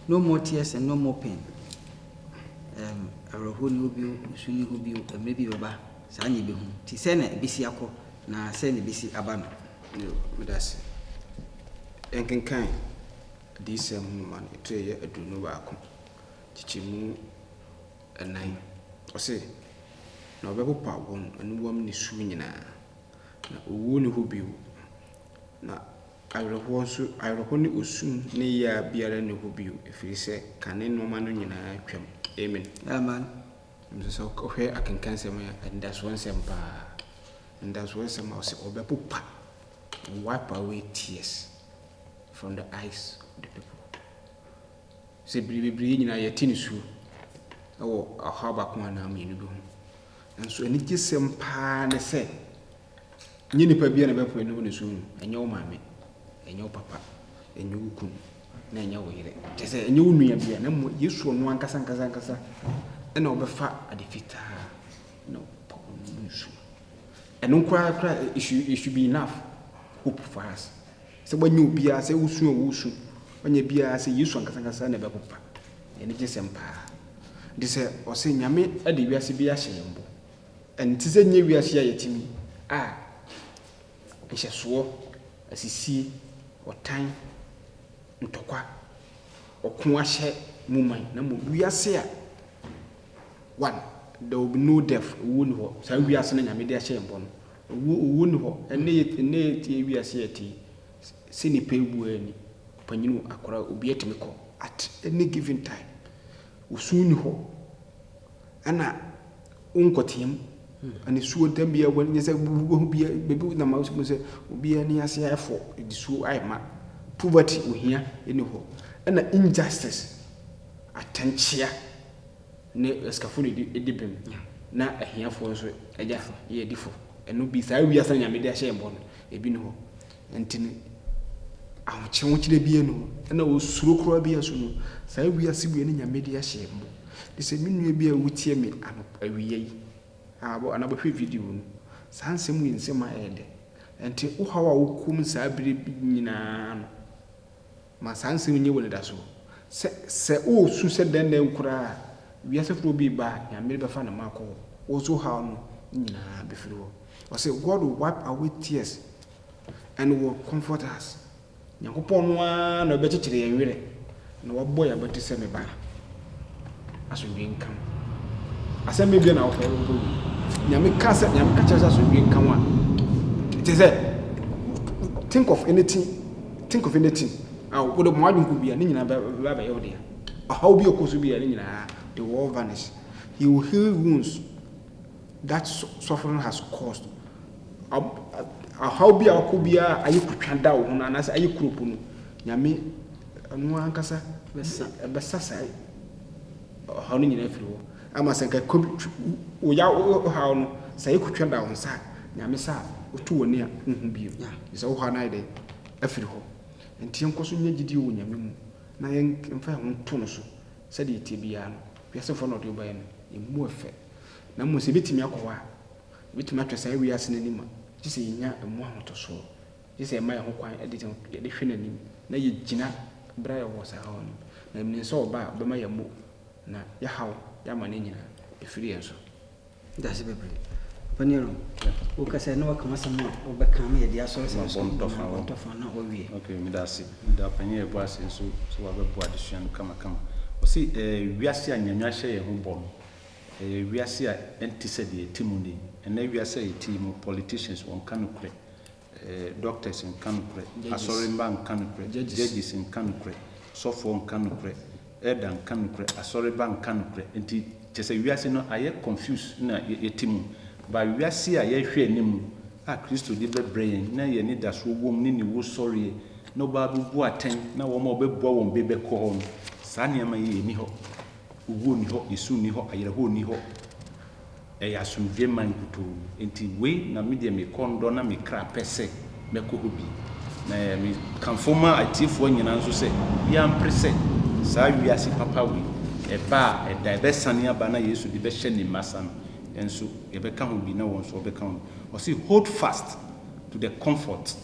no more tears and no more pain aroho ni obi usuni obi emebi baba sa anya be hu ti se na ebisi akọ na se na ebisi aba no medase enkenkan disem man to ye adunu ba akọ chichimu enai o se na obepopa won anuwam ni su nyina na owu ni hobiu na ayroho ni osum ne ya biara ni hobiu efiri se kane no ma no nyina twam amen mso hwe akenkanse ma ndaso nsem pa ndaso nsem o se obepopa wipe away tears from the eyes of the people se bibiri nyina yetini su awo ahaba ko na ma yenu and so any gisem pa ne se nyini pa bia na be po enu ne so enye wo maame enye wo papa enye wo kun na enye wo yire te se enye wo nua bia na mo Yesu no ankasa na obefa adefita no po no so enu kwa it should be enough hope for us se banyu bia se wusu onye bia se Yesu ankasa na be popa any gisem pa de se o se nyame ade wiase bia hyembo enti se nye wiase ayetimi ehyeso asisi otan ntokwa okun ahye muman na mo wiase a one there will be no death won ho sa wiase na nyame de hyembo no won ho ene tie wiase ati se ni pebu ani panyinu akora obi etimi ko at any given time usuni ho ana unkotim ani suo tambia won nyese bubu bia bebi na ma so se obi ani ase afo di suo ayma poverty ohia eni ho ana injustice atanchia ne escafoni edibem na ahiafo nso agya ye difo eno bi saa wiasa nyame de ahye mbɔ no ebi no ho ntini ahokyerɛ bi eno na osuro kora bi aso no saa wiase bi ne nyame de ahye mbɔ de se minua bi a wutie me ano awiye yi abo anabɔhwɛ video no saa nsɛm yi nsɛm a ɛde enti wo hawa wo kum saa bire bi nyinaa no ma saa nsɛm nye wɔ da so se o su se den kura wiase fro bi ba nyame be fa na makɔ wo so haw no nyinaa be firi wo o say God will wipe away tears and will comfort us nyakopɔn no a na be kyekyere yɛn werɛ na wɔbɔ ya bɛte sɛ me ba aso bi nkam asɛm bi na wo nyame ka sɛ nyame ka kyerɛ aso bi nkam a it is think of anything wo do mo adwonko bia ne nyina ba ye wo dia how bi okoso bia ne nyina the will vanish. He will heal wounds that suffering has caused. How be our kubia ayi kutwanda wo na na ayi kuropo no nyame anu ankasa besasa how no nyina firi wo ama senka wo ya how no sai kutwanda wo nsa nyame sa otu woni a hu bio isa wo ha na ide afiri ho enti enkoso nya gidi wo nyame mu na yen mfa ho to no so se de tibia no piase fo no de obaye no emu efe na mo se bitimi akwa bitimi atwesa wi ase n'anima gise nya emu ahoto so gise ma ye ho kwan de hwe n'anim na ye gina bra ye wo sa ha no na mni so oba be ma ye mo na ya hawo ya ma ne nyina efiri enso that's bebre panero o ka se no wa kama sama o be kan me ye dia so so tofa na o wie okay mi da si da panye bo ase so wa be bo adesua kama o si wiase anyanwa hye ye ho bom wiase a entise de etimu ni ena wiase etimu politicians won kanukre doctors in kanukre asori mba kanukre judges in kanukre sofo on kanukre edan kanukre asori ba kanukre enti chese wiase no aye confused na etimu ba wiase a ye hwe anim a Kristo de bebrain na ye ni da so wom ni wo sorry no ba bu aten na wo ma obebua won bebe ko ho saa niam ye ni ho uwo ni ho isu ni ho ayere ho ni ho ya sumdwe man kuto enti we na media me kondo na me kra pese me ko hobi na me kanfoma atifo nyina nso se ya mprese saa wiase papa we ba da be sane aba na Yesu de be hye ni masa no enso ye be ka ho bi na won so be ka ho o say hold fast to the comfort,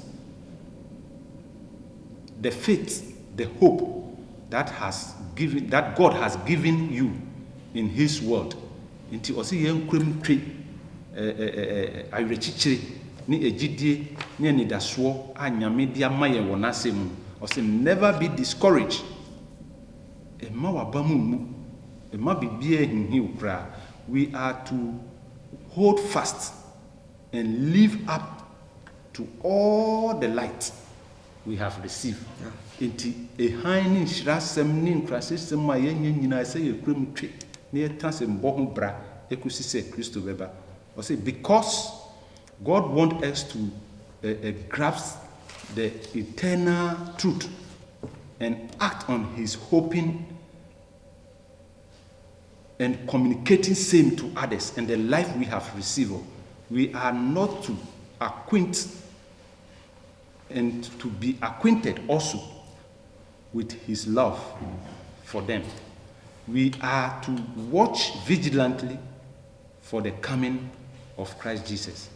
the faith, the hope that God has given you in His word. Inti osi yen kwem twe awerechichire ni ejidie ni anidaso anyame dia maye wonasem. Osi never be discouraged. Ema wabamu mu ema bibie hinhi ukra. We are to hold fast and live up to all the light we have received. Inti ehani nhyirasem ni nkrasesem ma yenye nyina se yekrem twe na yetasem bo ho bra ekusi se Kristo beba. O say because God wants us to grasp the eternal truth and act on his hoping and communicating same to others and the life we have received. We are not to acquaint and to be acquainted also with his love for them. We are to watch vigilantly for the coming of Christ Jesus.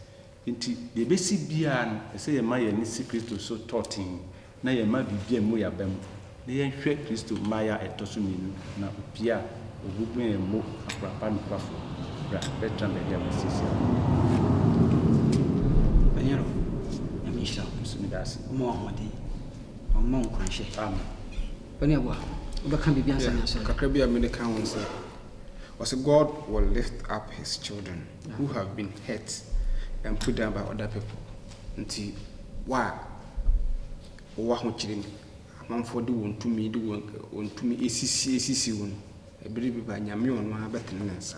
Inti yebesi bia no ese ye ma ye ni Kristo so 13 na ye ma bibia mu ya bam na ye hwe Kristo ma ya etoso minu na opia ogugu ye mo akrapa no kwafo bra betra be ya mesisi Banyero ya misha sumidasi mo ahodi o mo nkwanhye amen banyero obeka bibia nsanya so kakra bia me ne kan won say was God will lift up his children who have been hurt and put down by other people. Nti wa ho kyerem amanfo de wontumi esisi won ebiri bi ba nyame ono abetene nsa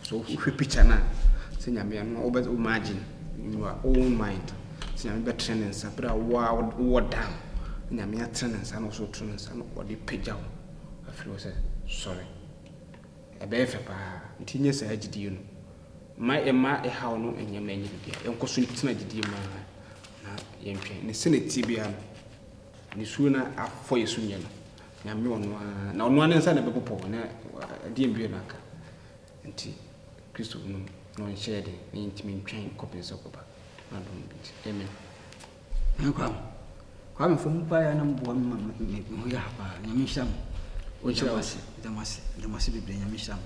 so hwe picture na se nyame no obe imagine in your own mind se nyame betene nsa bra wo down nyame atene nsa no so tene nsa no odi pagyaw afiri wo say sorry ebe fe pa nti nye sa agidi no ma haw no enyama enyi bia enko so ntina agidi ma na yentwe ne seneti bia ni su na afọ yesu nye no nyame ono na ono ne nsa na bepopo na die mbie na aka nti Kristo no nhyede ne ntimi ntwan kopenso koba na do bi amen kwa mfumu pa ya na mboa mama ho ya pa nyame hyam o chira wase damase bebre nyame hyam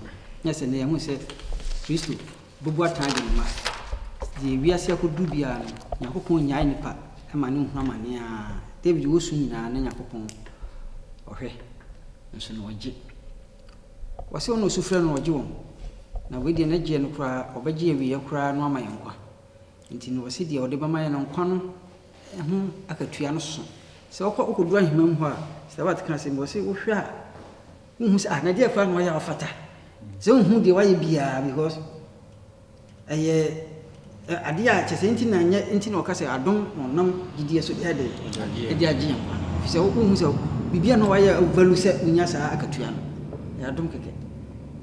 nyese ne yahu se Kristo bubu atade ma die wiase akodu bia no yakopon nyae nipa ama ne hu amane a David wosu nyina na yakopon ohwe nso no oje wase ono sufre no oje won na we de na je no kura obaje awie kura no ama yenkwa nti no wase de ode bama ye no nkwa no ehu akatua no so se okodu ahimam ho a se wat kan se wase wo hwe a hu se na de afa no ya afata se hu de waye bia because aye adia chese nti na nya nti na okase adom onam gidie so de de agi yankwa fi se wo hu se bibia no waye value se unya sa akatua no ya adom keke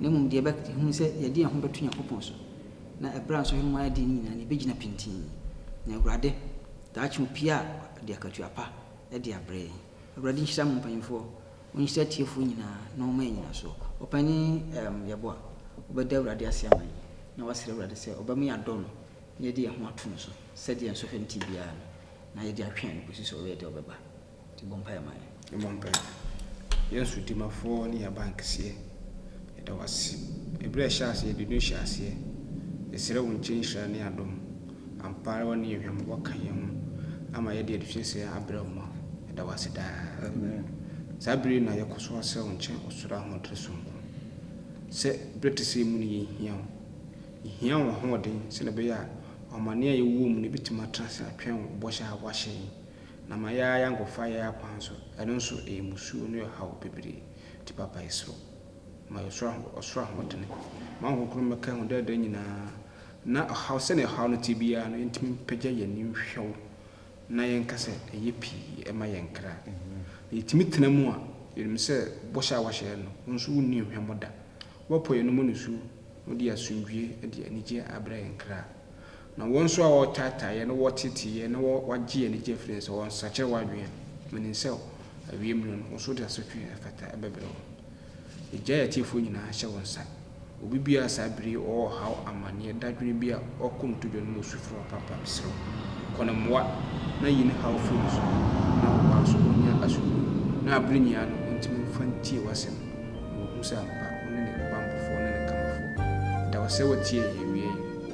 ne mum de bak hu se ye de ho betunya kopon so na ebra so hinu ma de ni na ne begina pintin na awurade daachi opia de akatua pa e de abre awurade nhira mum panfo onhira tiefo nyina na o ma nyina so opani yeboa obeda awurade ase aman na wasere awurade se obam ya dom ye de ho ato no so se de enso hwenti bia na ye de ahwen ko so we de obeba ti bompa ya man bompa yesu dimafo ni ya bank sie da wasi ebre hyase de no hyase esere wonche nhira ne adom ampare woni ehwem wakaye ho ama ye de adufese abrahuma da wasi da amen sabri na yakoso ase wonche osura ho treso se bretese mu ni hia wo ho den se na be ya omane aye wo mu ne bitima trase atwen bosha wahye na ma ya yangofa ya kwanso eno nso emusu no yo hawo bebere ti papa isro ma osura ho den ma ho kru meka ho da nyina na hawo se ne hawo no tibia no ntimi pagya ye ni hwew na yenkase eye pi e ma yenkra yitimi tenamu a yerim se bosha wahye no nso wonni hwemoda wopo ye no mu nusu odi asundwie edi anije abra yenkra na wonso a wo tata ye no wo tete ye no wagye ye ne jefrens won sache wadwen meni se awiem no wonso de asotwe afata ebebere eja ya tifo nyina hye wonsa obi bia sabiri o haw amane dadwene bia okuntu dwe no sufro papa bisro kona mwa na yin haw fu so na wa so nya asu na abrinya no ntimi fantie wasem wo husa ampa one ne bambo fo ne kamafo da wase watie ye wie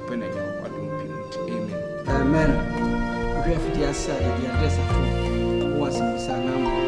pena nya kwadom pi amen amen we have the answer the address of was sana